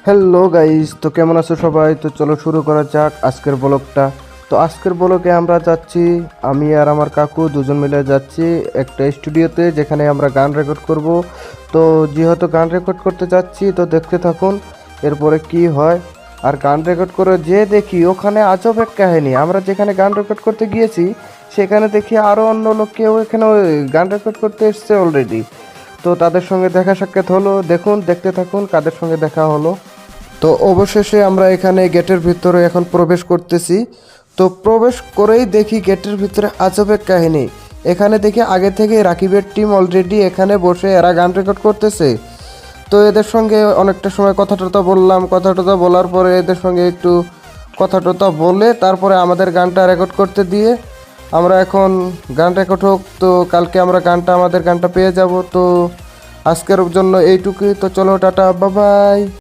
Hello guys, তো কেমন আছো সবাই? তো চলো শুরু করা যাক আজকের ব্লগটা। তো আজকের ব্লগে আমরা যাচ্ছি, আমি আর আমার কাকু দুজন মিলে যাচ্ছি একটা স্টুডিওতে, যেখানে আমরা গান রেকর্ড করব। তো যেহেতু গান রেকর্ড করতে যাচ্ছি, তো দেখতে থাকুন এরপরে কি হয়। আর গান রেকর্ড করে যে দেখি ওখানে আজব এক কাহিনী। আমরা যেখানে গান রেকর্ড করতে গিয়েছি সেখানে দেখি আরও অন্য লোক কেউ এখানে ওই গান রেকর্ড করতে এসছে অলরেডি। তো তাদের সঙ্গে দেখা সাক্ষাৎ হলো, দেখুন দেখতে থাকুন কাদের সঙ্গে দেখা হলো। তো অবশেষে আমরা এখানে গেটের ভিতরে এখন প্রবেশ করতেছি। তো প্রবেশ করেই দেখি গেটের ভিতরে আজব এক কাহিনী। এখানে দেখি আগে থেকে রাকিবের টিম অলরেডি এখানে বসে এরা গান রেকর্ড করতেছে। তো এদের সঙ্গে অনেকটা সময় কথা টথা বললাম, কথা টথা বলার পরে এদের সঙ্গে একটু কথা টথা বলে তারপরে আমাদের গানটা রেকর্ড করতে দিয়ে আমরা এখন গান রেকর্ড হোক, তো কালকে আমরা আমাদের গানটা পেয়ে যাব। তো আজকের জন্য এইটুকুই। তো চলো টাটা, বাবাই।